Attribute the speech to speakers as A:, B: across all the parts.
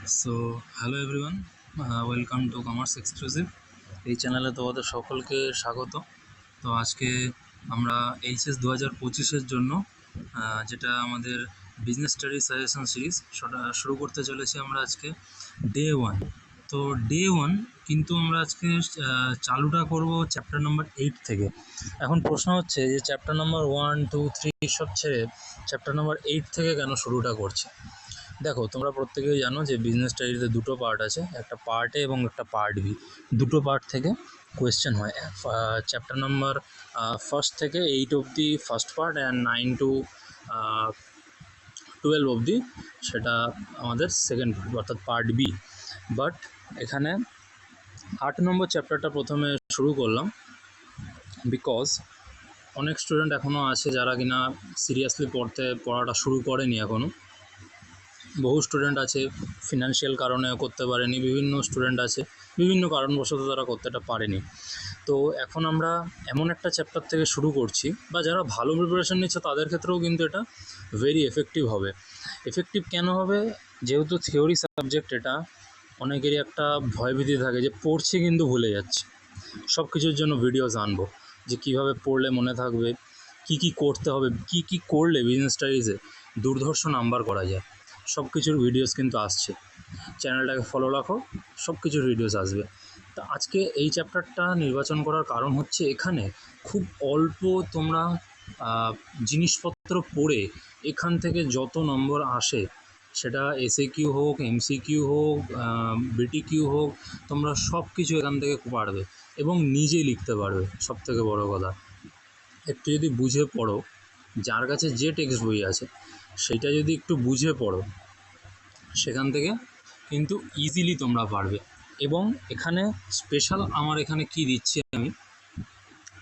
A: So hello everyone, welcome to commerce exclusive. এই চ্যানেলে তোমাদের সকলকে স্বাগত। তো আজকে আমরা এইচএস 2025-এর জন্য যেটা আমাদের বিজনেস স্টাডি সাজেশন সিরিজ সেটা শুরু করতে চলেছি আমরা আজকে ডে ওয়ান। তো ডে ওয়ান কিন্তু আমরা আজকে চালুটা করব চ্যাপ্টার নাম্বার 8 থেকে। এখন প্রশ্ন হচ্ছে যে চ্যাপ্টার নাম্বার 1, 2, 3 সব ছেড়ে চ্যাপ্টার নাম্বার 8 থেকে কেন শুরুটা করছে। দেখো, তোমরা প্রত্যেকেই জানো যে বিজনেস স্টাডিতে দুটো পার্ট আছে, একটা পার্ট এ এবং একটা পার্ট বি। দুটো পার্ট থেকে কোয়েশ্চেন হয়। চ্যাপ্টার নাম্বার ফার্স্ট থেকে 8 অবধি ফার্স্ট পার্ট অ্যান্ড 9 to 12 অবধি সেটা আমাদের সেকেন্ড পার্ট, অর্থাৎ পার্ট বি। বাট এখানে 8 নম্বর চ্যাপ্টারটা প্রথমে শুরু করলাম বিকজ অনেক স্টুডেন্ট এখনও আছে যারা কিনা সিরিয়াসলি পড়াটা শুরু করেনি এখনও। বহু স্টুডেন্ট আছে ফিনান্সিয়াল কারণে করতে পারেনি, বিভিন্ন স্টুডেন্ট আছে বিভিন্ন কারণবশত তারা করতেটা পারেনি। তো এখন আমরা এমন একটা চ্যাপ্টার থেকে শুরু করছি, বা যারা ভালো প্রিপারেশন নিচ্ছে তাদের ক্ষেত্রেও কিন্তু এটা ভেরি এফেক্টিভ হবে। এফেক্টিভ কেন হবে? যেহেতু থিওরি সাবজেক্ট, এটা অনেকেরই একটা ভয়ভীতি থাকে যে পড়ছি কিন্তু ভুলে যাচ্ছে। সব কিছুর জন্য ভিডিওস আনবো যে কীভাবে পড়লে মনে থাকবে, কি করতে হবে, কি করলে বিজনেস স্টাডিজে দুর্ধর্ষ নাম্বার করা যায়। সব কিছুর ভিডিওস কিন্তু আসছে, চ্যানেলটাকে ফলো রাখো, সব কিছুর ভিডিওস আসবে। তা আজকে এই চ্যাপ্টারটা নির্বাচন করার কারণ হচ্ছে এখানে খুব অল্প তোমরা জিনিসপত্র পড়ে এখান থেকে যত নম্বর আসে, সেটা এসএকিউ হোক, এমসিকিউ হোক, বিটিকিউ হোক, তোমরা সব কিছু এখান থেকে পারবে এবং নিজে লিখতে পারবে। সব থেকে বড়ো কথা, একটু যদি বুঝে পড়ো, যার কাছে যে টেক্সট বই আছে সেইটা যদি একটু বুঝে পড়ো, সেখান থেকে কিন্তু ইজিলি তোমরা পারবে। এবং এখানে স্পেশাল আমার এখানে কি দিচ্ছি, আমি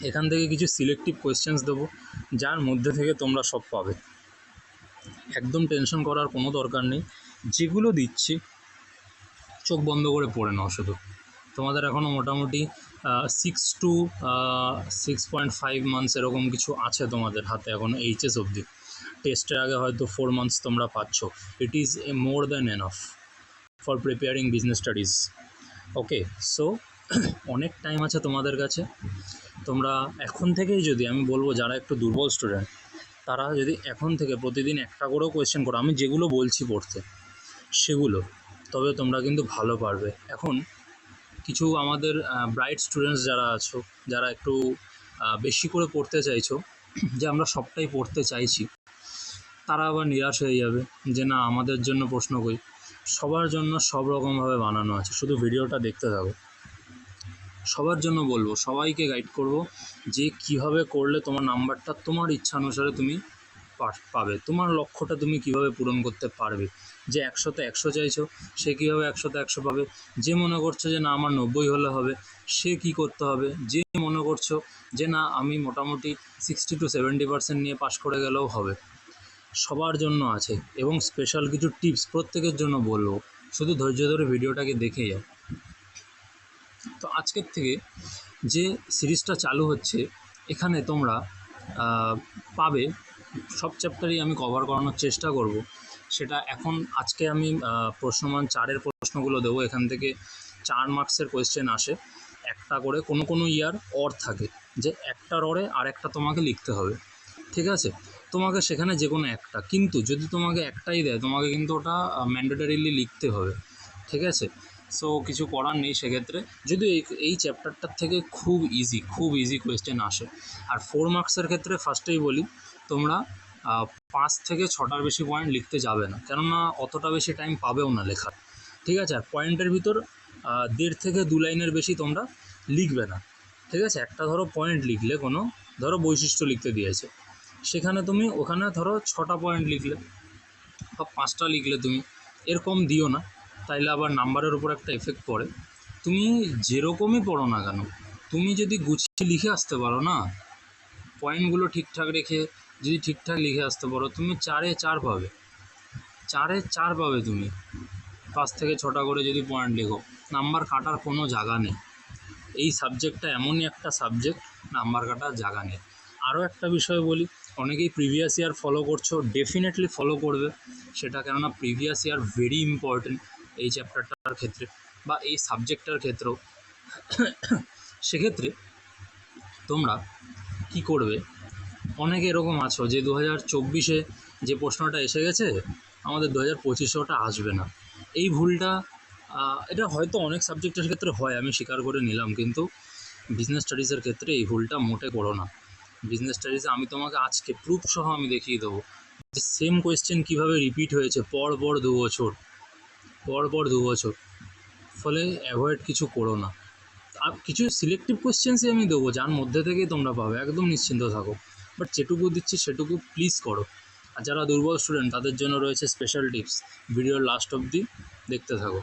A: এখান থেকে কিছু সিলেক্টিভ কোয়েশ্চেন্স দেবো যার মধ্যে থেকে তোমরা সব পাবে। একদম টেনশন করার কোনো দরকার নেই, যেগুলো দিচ্ছি চোখ বন্ধ করে পড়ে নাও শুধু। তোমাদের এখনও মোটামুটি 6 to 6.5 মান্থস এরকম কিছু আছে তোমাদের হাতে এখনও এইচএস অবধি। টেস্টের আগে হয়তো 4 মান্থস তোমরা পাচ্ছ। It is a more than enough for preparing business studies. Okay, so অনেক টাইম আছে তোমাদের কাছে। তোমরা এখন থেকেই, যদি আমি বলবো যারা একটু দুর্বল স্টুডেন্ট, তারা যদি এখন থেকে প্রতিদিন একটা করেও কোয়েশ্চেন করো, আমি যেগুলো বলছি পড়তে সেগুলো, তবে তোমরা কিন্তু ভালো পারবে। এখন কিছু আমাদের ব্রাইট স্টুডেন্টস যারা আছো, যারা একটু বেশি করে পড়তে চাইছো, যে আমরা সবটাই পড়তে চাইছি, তারা আবার নিরাশ হয়ে যাবে যে না, আমাদের জন্য প্রশ্ন কই। সবার জন্য সব রকমভাবে বানানো আছে, শুধু ভিডিওটা দেখতে থাকো। সবার জন্য বলবো, সবাইকে গাইড করব যে কিভাবে করলে তোমার নাম্বারটা তোমার ইচ্ছা অনুসারে তুমি পাবে, তোমার লক্ষ্যটা তুমি কিভাবে পূরণ করতে পারবে। যে 100-তে 100 চাইছো, সে কীভাবে 100-তে 100 পাবে। যে মনে করছো যে না আমার 90 হলে হবে, সে কি করতে হবে। যে মনে করছো যে না আমি মোটামুটি 60 to 70% নিয়ে পাশ করে গেলেও হবে, সবার জন্য আছে। এবং স্পেশাল কিছু টিপস প্রত্যেকের জন্য বলবো, শুধু ধৈর্য ধরে ভিডিওটাকে দেখে যাও। তো আজকের থেকে যে সিরিজটা চালু হচ্ছে, এখানে তোমরা পাবে সব চ্যাপ্টারই আমি কভার করানোর চেষ্টা করব। সেটা এখন আজকে আমি প্রশ্নমান 4-এর প্রশ্নগুলো দেবো। এখান থেকে 4 মার্কসের কোয়েশ্চেন আসে, একটা করে কোনো ইয়ার অর থাকে, যে একটার অরে আর একটা তোমাকে লিখতে হবে। ঠিক আছে, তোমাকে সেখানে যে কোনো একটা, কিন্তু যদি তোমাকে একটাই দেয় তোমাকে কিন্তু ওটা ম্যান্ডেটরিলি লিখতে হবে। ঠিক আছে, সো কিছু করার নেই সেক্ষেত্রে। যদি এই চ্যাপ্টারটার থেকে খুব ইজি কোয়েশ্চেন আসে। আর 4 মার্কসের ক্ষেত্রে ফার্স্টেই বলি, তোমরা 5 থেকে 6টার বেশি পয়েন্ট লিখতে যাবে না, কেননা অতটা বেশি টাইম পাবেও না লেখার। ঠিক আছে, আর পয়েন্টের ভিতর 1.5 থেকে 2 লাইনের বেশি তোমরা লিখবে না। ঠিক আছে, একটা ধরো পয়েন্ট লিখলে, কোনো ধরো বৈশিষ্ট্য লিখতে দিয়েছে, সেখানে তুমি ওখানে ধরো 6টা পয়েন্ট লিখলে বা 5টা লিখলে, তুমি এরকম দিও না, তাইলে আবার নাম্বারের উপর একটা এফেক্ট পড়ে। তুমি যেরকমই পড়ো না কেন, তুমি যদি গুছিয়ে লিখে আসতে পারো না, পয়েন্টগুলো ঠিকঠাক রেখে যদি ঠিকঠাক লিখে আসতে পারো, তুমি 4-এ 4 পাবে, 4-এ 4 পাবে তুমি। 5 থেকে 6টা করে যদি পয়েন্ট লেখো, নাম্বার কাটার কোনো জায়গা নেই। এই সাবজেক্টটা এমনই একটা সাবজেক্ট, নাম্বার কাটার জায়গা নেই। আরও একটা বিষয় বলি, অনেকেই প্রিভিয়াস ইয়ার ফলো করছো, ডেফিনেটলি ফলো করবে সেটা, কেননা প্রিভিয়াস ইয়ার ভেরি ইম্পর্টেন্ট। এই চ্যাপ্টারটার ক্ষেত্রে বা এই সাবজেক্টটার ক্ষেত্রেও, সেক্ষেত্রে তোমরা কি করবে, অনেকে এরকম আছো যে 2024-এ যে প্রশ্নটা এসে গেছে আমাদের 2025-এ ওটা আসবে না। এই ভুলটা এটা হয়তো অনেক সাবজেক্টের ক্ষেত্রে হয়, আমি স্বীকার করে নিলাম, কিন্তু বিজনেস স্টাডিজের ক্ষেত্রে এই ভুলটা মোটে করো না। বিজনেস স্টাডিজে আমি তোমাকে আজকে প্রুফ সহ আমি দেখিয়ে দেবো যে সেম কোয়েশ্চেন কীভাবে রিপিট হয়েছে পর পর 2 বছর, ফলে অ্যাভয়েড কিছু করো না। আর কিছু সিলেক্টিভ কোয়েশ্চেন্সই আমি দেবো যার মধ্যে থেকেই তোমরা পাবে, একদম নিশ্চিন্ত থাকো, বাট যেটুকু দিচ্ছি সেটুকু প্লিজ করো। আর যারা দুর্বল স্টুডেন্ট তাদের জন্য রয়েছে স্পেশাল টিপস, ভিডিওর লাস্ট অবধি দেখতে থাকো।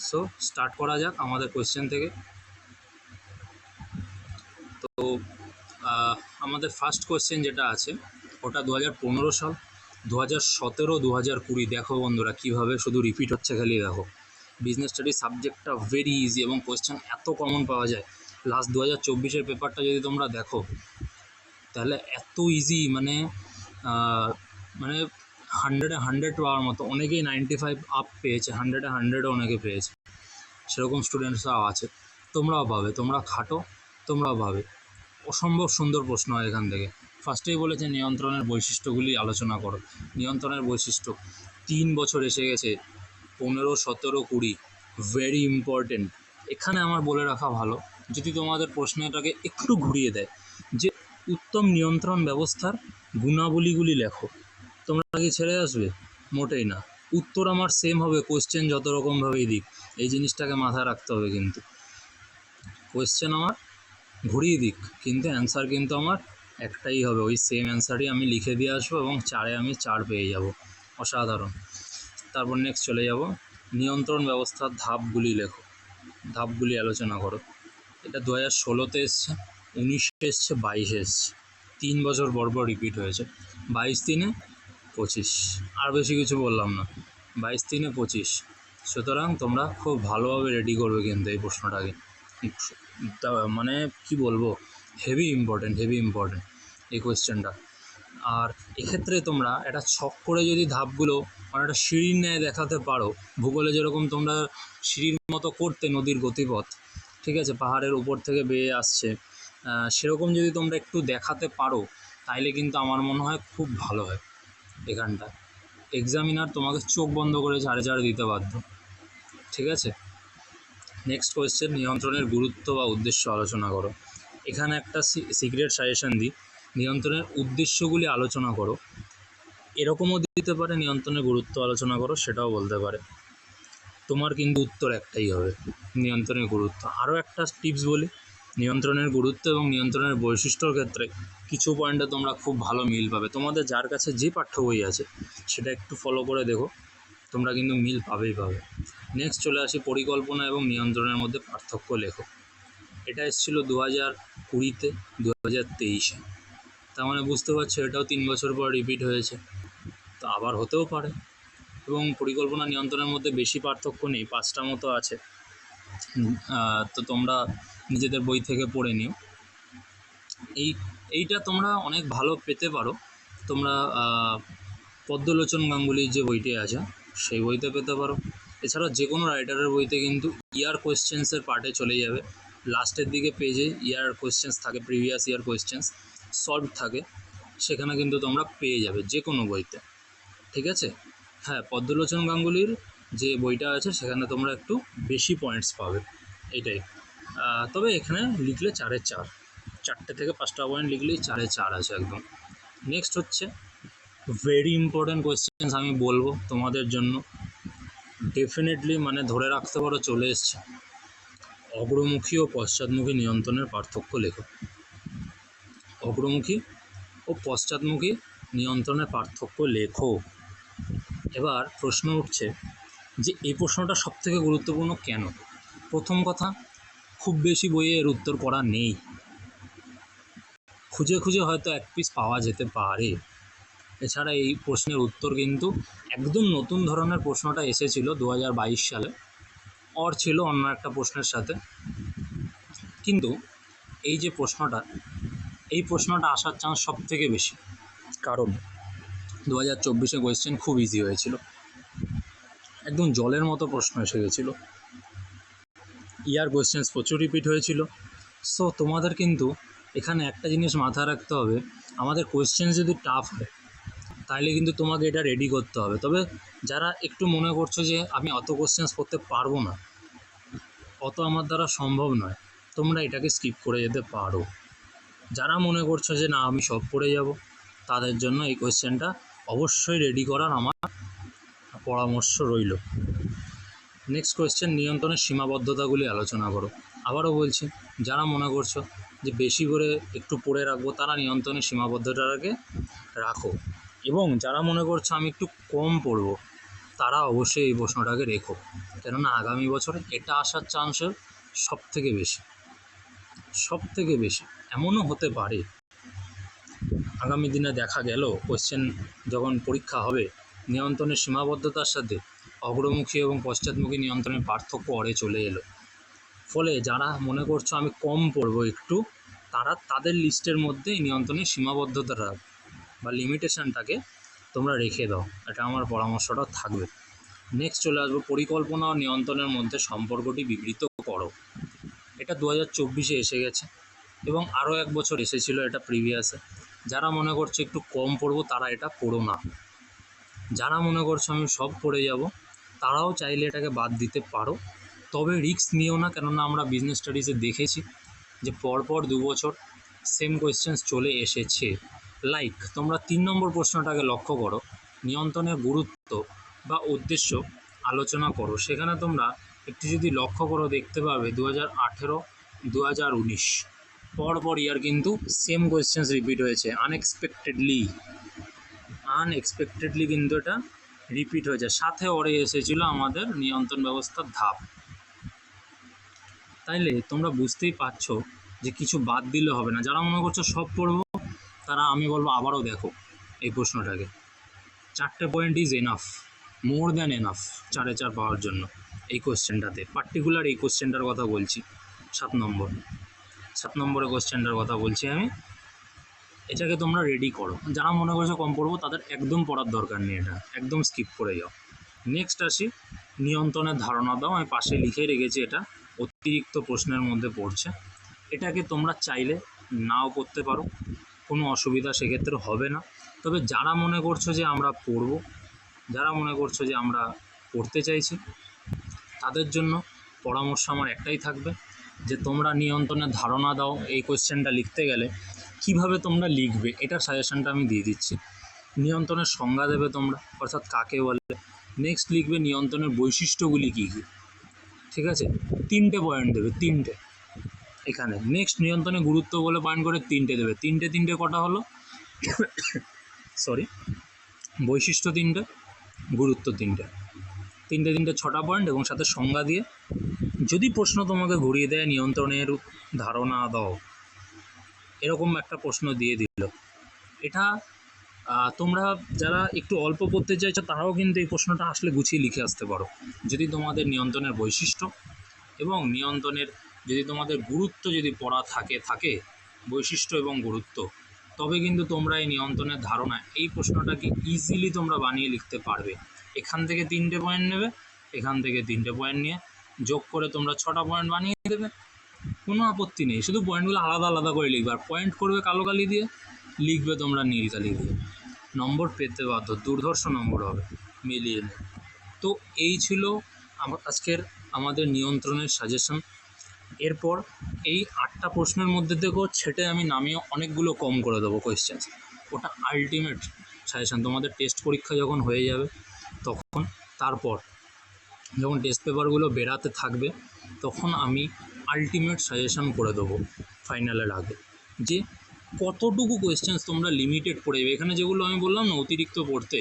A: সো স্টার্ট করা যাক আমাদের কোয়েশ্চেন থেকে। তো আমাদের ফার্স্ট কোয়েশ্চেন যেটা আছে ওটা 2015 সাল, 2017, 2020। দেখো বন্ধুরা কীভাবে শুধু রিপিট হচ্ছে, খালি দেখো। বিজনেস স্টাডি সাবজেক্টটা ভেরি ইজি এবং কোয়েশ্চেন এত কমন পাওয়া যায়। লাস্ট 2024-এর পেপারটা যদি তোমরা দেখো তাহলে এত ইজি, মানে মানে 100-এ 100 পাওয়ার মতো। অনেকেই 95 আপ পেয়েছে, 100-এ 100ও অনেকে পেয়েছে, সেরকম স্টুডেন্টসরাও আছে। তোমরাও পাবে, তোমরা খাটো, তোমরাও পাবে। অসম্ভব সুন্দর প্রশ্ন হয় এখান থেকে। ফার্স্টেই বলেছে নিয়ন্ত্রণের বৈশিষ্ট্যগুলি আলোচনা করো। নিয়ন্ত্রণের বৈশিষ্ট্য 3 বছর এসে গেছে, 15, 17, 20, ভেরি ইম্পর্টেন্ট। এখানে আমার বলে রাখা ভালো, যদি তোমাদের প্রশ্নটাকে একটু ঘুরিয়ে দেয় যে উত্তম নিয়ন্ত্রণ ব্যবস্থার গুণাবলীগুলি লেখো, তোমরা কি ছেড়ে আসবে? মোটেই না। উত্তর আমার সেম হবে, কোয়েশ্চেন যত রকমভাবেই দিক। এই জিনিসটাকে মাথায় রাখতে হবে, কিন্তু কোয়েশ্চেন আমার ঘুরিয়ে দিক কিন্তু অ্যান্সার কিন্তু আমার একটাই হবে, ওই সেম অ্যান্সারই আমি লিখে দিয়ে আসবো এবং 4-এ আমি 4 পেয়ে যাব। অসাধারণ। তারপর নেক্সট চলে যাব, নিয়ন্ত্রণ ব্যবস্থার ধাপগুলি লেখো, ধাপগুলি আলোচনা করো। এটা 2016-তে এসছে, 19-এ এসছে, 22-এ এসছে, 3 বছর পর পর রিপিট হয়েছে। 22, 3, 25, আর বেশি কিছু বললাম না, 22, 3, 25। সুতরাং তোমরা খুব ভালোভাবে রেডি করবে কিন্তু এই প্রশ্নটাকে, মানে কি বলবো, হেভি ইম্পর্টেন্ট এই কোয়েশ্চেনটা। আর এক্ষেত্রে তোমরা একটা ছক করে যদি ধাপগুলো একটা সিঁড়ির ন্যায় দেখাতে পারো, ভূগোলে যেরকম তোমরা সিঁড়ির মতো করতে নদীর গতিপথ, ঠিক আছে, পাহাড়ের উপর থেকে বেয়ে আসছে, সেরকম যদি তোমরা একটু দেখাতে পারো তাইলে কিন্তু আমার মনে হয় খুব ভালো হয়। এখানটা এক্সামিনার তোমাকে চোখ বন্ধ করে 4-4 দিতে বাধ্য, ঠিক আছে। নেক্সট কোয়েশ্চেন, নিয়ন্ত্রণের গুরুত্ব বা উদ্দেশ্য আলোচনা করো। এখানে একটা সিক্রেট সাজেশন দিই, নিয়ন্ত্রণের উদ্দেশ্যগুলি আলোচনা করো। এরকমও দিতে পারে নিয়ন্ত্রণের গুরুত্ব আলোচনা করো, সেটাও বলতে পারে। তোমার কিন্তু উত্তর একটাই হবে, নিয়ন্ত্রণের গুরুত্ব। আরও একটা টিপস বলি, নিয়ন্ত্রণের গুরুত্ব এবং নিয়ন্ত্রণের বৈশিষ্ট্যর ক্ষেত্রে কিছু পয়েন্টে তোমরা খুব ভালো মিল পাবে। তোমাদের যার কাছে যে পাঠ্য বই আছে সেটা একটু ফলো করে দেখো, তোমরা কিন্তু মিল পাবেই পাবে। নেক্সট চলে আসি, পরিকল্পনা এবং নিয়ন্ত্রণের মধ্যে পার্থক্য লেখো। এটা এসেছিলো 2020-তে, 2023-এ। তার মানে বুঝতে পারছো এটাও 3 বছর পর রিপিট হয়েছে, তো আবার হতেও পারে। এবং পরিকল্পনা নিয়ন্ত্রণের মধ্যে বেশি পার্থক্য নেই, 5টা মতো আছে। তো তোমরা নিজেদের বই থেকে পড়ে নিও। এইটা তোমরা অনেক ভালো পেতে পারো, তোমরা পদ্মলোচন গাঙ্গুলির যে বইটি আছে সেই বইতে পেতে পারো। এছাড়াও যে কোনো রাইটারের বইতে কিন্তু ইয়ার কোয়েশ্চেন্সের পার্টে চলে যাবে, লাস্টের দিকে পেজে ইয়ার কোয়েশ্চেন্স থাকে, প্রিভিয়াস ইয়ার কোয়েশ্চেন্স সলভ থাকে, সেখানে কিন্তু তোমরা পেয়ে যাবে যে কোনো বইতে, ঠিক আছে। হ্যাঁ, পদ্মলোচন গাঙ্গুলির যে বইটা আছে সেখানে তোমরা একটু বেশি পয়েন্টস পাবে, এটাই। তবে এখানে লিখলে 4-এ 4, 4টে থেকে 5টা পয়েন্ট লিখলেই 4-এ 4 আছে একদম। নেক্সট হচ্ছে ভেরি ইম্পর্ট্যান্ট কোয়েশ্চেন্স, আমি বলবো তোমাদের জন্য ডেফিনেটলি, মানে ধরে রাখতে পারো চলে এসছে। অগ্রমুখী ও পশ্চাৎমুখী নিয়ন্ত্রণের পার্থক্য লেখো। অগ্রমুখী ও পশ্চাৎমুখী নিয়ন্ত্রণের পার্থক্য লেখো। এবার প্রশ্ন উঠছে যে এই প্রশ্নটা সবথেকে গুরুত্বপূর্ণ কেন। প্রথম কথা, খুব বেশি বইয়ে এর উত্তর করা নেই, খুঁজে খুঁজে হয়তো এক পিস পাওয়া যেতে পারে। এছাড়া এই প্রশ্নের উত্তর কিন্তু একদম নতুন ধরনের প্রশ্নটা এসেছিল 2022 সালে, ছিল অন্য একটা প্রশ্নের সাথে। কিন্তু এই যে প্রশ্নটা, এই প্রশ্নটা আসার চান্স সব থেকে বেশি, কারণ 2024-এ কোয়েশ্চেন খুব ইজি হয়েছিল। একদম জলের মতো প্রশ্ন এসে গেছিলো, ইয়ার কোয়েশ্চেন্স প্রচুর রিপিট হয়েছিল। সো তোমাদের কিন্তু এখানে একটা জিনিস মাথায় রাখতে হবে, আমাদের কোয়েশ্চেন্স যদি টাফ হয় তাহলে কিন্তু তোমাকে এটা রেডি করতে হবে। তবে যারা একটু মনে করছো যে আমি অত কোয়েশ্চেন্স করতে পারবো না, অত আমার দ্বারা সম্ভব নয়, তোমরা এটাকে স্কিপ করে যেতে পারো। যারা মনে করছো যে না আমি সব পড়ে যাব, তাদের জন্য এই কোয়েশ্চেনটা অবশ্যই রেডি করার আমার পরামর্শ রইল। নেক্সট কোয়েশ্চেন, নিয়ন্ত্রণের সীমাবদ্ধতাগুলি আলোচনা করো। আবারও বলছি, যারা মনে করছো যে বেশি করে একটু পড়ে রাখবো, তারা নিয়ন্ত্রণের সীমাবদ্ধতাটাকে রাখো, এবং যারা মনে করছো আমি একটু কম পড়বো, তারা অবশ্যই এই প্রশ্নটাকে রেখো, কেননা আগামী বছরে এটা আসার চান্সের সব থেকে বেশি। এমনও হতে পারে আগামী দিনে দেখা গেল কোয়েশ্চেন যখন পরীক্ষা হবে, নিয়ন্ত্রণের সীমাবদ্ধতার সাথে অগ্রমুখী এবং পশ্চাৎমুখী নিয়ন্ত্রণের পার্থক্য অরে চলে এলো। ফলে যারা মনে করছো আমি কম পড়বো একটু, তারা তাদের লিস্টের মধ্যে নিয়ন্ত্রণের সীমাবদ্ধতাটা বা লিমিটেশনটাকে তোমরা রেখে দাও, এটা আমার পরামর্শটা থাকবে। নেক্সট চলে আসবো, পরিকল্পনা ও নিয়ন্ত্রণের মধ্যে সম্পর্কটি বিবৃত করো। এটা 2024-এ এসে গেছে এবং আরও এক বছর এসেছিলো এটা প্রিভিয়াসে। যারা মনে করছো একটু কম পড়বো, তারা এটা পড়ো না। যারা মনে করছো আমি সব পড়ে যাব, তারাও চাইলে এটাকে বাদ দিতে পারো, তবে রিস্ক নিও না, কেননা আমরা বিজনেস স্টাডিজে দেখেছি যে পরপর 2 বছর সেম কোয়েশ্চেন্স চলে এসেছে। লাইক তোমরা 3 নম্বর প্রশ্নটাকে লক্ষ্য করো, নিয়ন্ত্রণের গুরুত্ব বা উদ্দেশ্য আলোচনা করো। সেখানে তোমরা একটু যদি লক্ষ্য করো দেখতে পাবে 2018, 2019 পরপর ইয়ার কিন্তু সেম কোয়েশ্চেন্স রিপিট হয়েছে। আনএক্সপেক্টেডলি কিন্তু এটা রিপিট হয়েছে, সাথে ওরে এসেছিলো আমাদের নিয়ন্ত্রণ ব্যবস্থার ধাপ। তাইলে তোমরা বুঝতেই পারছো যে কিছু বাদ দিলে হবে না। যারা মনে করছো সব পড়বো, তারা আমি বলবো আবারও দেখো এই প্রশ্নটাকে। 4টে point is enough, more than enough 4-এ 4 পাওয়ার জন্য। এই কোয়েশ্চেনটাতে পার্টিকুলার এই কোয়েশ্চেনটার কথা বলছি, 7 নম্বরের কোয়েশ্চেনটার কথা বলছি আমি। এটাকে তোমরা রেডি করো। যারা মনে করছো কম পড়বো, তাদের একদম পড়ার দরকার নেই, এটা একদম স্কিপ করে যাও। নেক্সট আসি, নিয়ন্ত্রণের ধারণা দাও। আমি পাশে লিখে রেখেছি, এটা অতিরিক্ত প্রশ্নের মধ্যে পড়ছে। এটাকে তোমরা চাইলে নাও করতে পারো, কোনো অসুবিধা সেক্ষেত্রে হবে না। তবে যারা মনে করছো যে আমরা পড়বো, যারা মনে করছো যে আমরা পড়তে চাইছি, তাদের জন্য পরামর্শ আমার একটাই থাকবে যে তোমরা নিয়ন্ত্রণের ধারণা দাও এই কোয়েশ্চেনটা লিখতে গেলে কিভাবে তোমরা লিখবে, এটার সাজেশনটা আমি দিয়ে দিচ্ছি। নিয়ন্ত্রণের সংজ্ঞা দেবে তোমরা, অর্থাৎ কাকে বলে। নেক্সট লিখবে নিয়ন্ত্রণের বৈশিষ্ট্যগুলি কী কী, ঠিক আছে? 3টে পয়েন্ট দেবে, 3টে এখানে। নেক্সট নিয়ন্ত্রণের গুরুত্ব বলে পয়েন্ট করে 3টে দেবে। 3টে কটা হলো? বৈশিষ্ট্য 3টে, গুরুত্ব 3টে, 6টা পয়েন্ট, এবং সাথে সংজ্ঞা দিয়ে যদি প্রশ্ন তোমাকে ঘুরিয়ে দেয় নিয়ন্ত্রণের ধারণা দাও, এরকম একটা প্রশ্ন দিয়ে দিল, এটা তোমরা যারা একটু অল্প পড়তে চাইছো, তারাও কিন্তু এই প্রশ্নটা আসলে গুছিয়ে লিখে আসতে পারো। যদি তোমাদের নিয়ন্ত্রণের বৈশিষ্ট্য এবং নিয়ন্ত্রণের যদি তোমাদের গুরুত্ব যদি পড়া থাকে বৈশিষ্ট্য এবং গুরুত্ব, তবে কিন্তু তোমরা এই নিয়ন্ত্রণের ধারণা এই প্রশ্নটাকে ইজিলি তোমরা বানিয়ে লিখতে পারবে। এখান থেকে 3টে পয়েন্ট নেবে, এখান থেকে 3টে পয়েন্ট নিয়ে যোগ করে তোমরা 6টা পয়েন্ট বানিয়ে দেবে, কোনো আপত্তি নেই। শুধু পয়েন্টগুলো আলাদা আলাদা করে লিখবে, আর পয়েন্ট করবে কালো কালি দিয়ে, লিখবে তোমরা নীল কালি দিয়ে। নম্বর পেতে বাধ্য, দুর্ধর্ষ নম্বর হবে মিলিয়ে নেবে। তো এই ছিল আজকের আমাদের নিয়ন্ত্রণের সাজেশন। এরপর এই 8টা প্রশ্নের মধ্যে থেকেও ছেটে আমি নামিয়ে অনেকগুলো কম করে দেবো কোয়েশ্চেন্স। ওটা আলটিমেট সাজেশন। তোমাদের টেস্ট পরীক্ষা যখন হয়ে যাবে, তখন তারপর যখন টেস্ট পেপারগুলো বেরাতে থাকবে, তখন আমি আলটিমেট সাজেশন করে দেবো ফাইনালের আগে, যে কতটুকু কোয়েশ্চেন্স তোমরা লিমিটেড পড়ে যাবে। এখানে যেগুলো আমি বললাম না অতিরিক্ত পড়তে,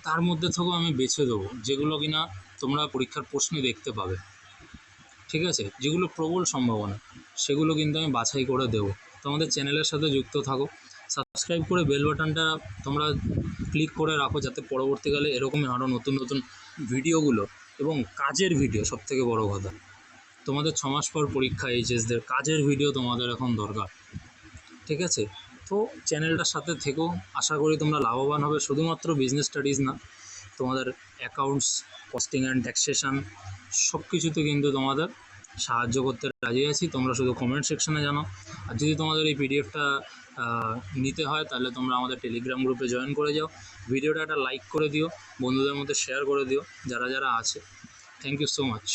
A: তার মধ্যে থেকেও আমি বেছে দেবো যেগুলো কিনা তোমরা পরীক্ষার প্রশ্নে দেখতে পাবে, ঠিক আছে? যেগুলো প্রবল সম্ভাবনা, সেগুলো কিন্তু আমি বাছাই করে দেবো। তোমাদের চ্যানেলের সাথে যুক্ত থাকো, সাবস্ক্রাইব করে বেল বাটনটা তোমরা ক্লিক করে রাখো, যাতে পরবর্তীকালে এরকমই আরও নতুন নতুন ভিডিওগুলো এবং কাজের ভিডিও, সবথেকে বড় কথা, তোমাদের 6 মাস পর পরীক্ষা, এইচএসদের কাজের ভিডিও তোমাদের এখন দরকার, ঠিক আছে? তো চ্যানেলটার সাথে থেকেও, আশা করি তোমরা লাভবান হবে। শুধুমাত্র বিজনেস স্টাডিজ না, তোমাদের অ্যাকাউন্টস, কস্টিং অ্যান্ড ট্যাক্সেশন সব কিছুতে কিন্তু তোমাদের সাহায্য করতে রাজি আছি। তোমরা শুধু কমেন্ট সেকশনে জানাও। আর যদি তোমাদের এই পিডিএফটা নিতে হয় তাহলে তোমরা আমাদের টেলিগ্রাম গ্রুপে জয়েন করে যাও। ভিডিওটা একটা লাইক করে দিও, বন্ধুদের মধ্যে শেয়ার করে দিও যারা যারা আছে। Thank you so much.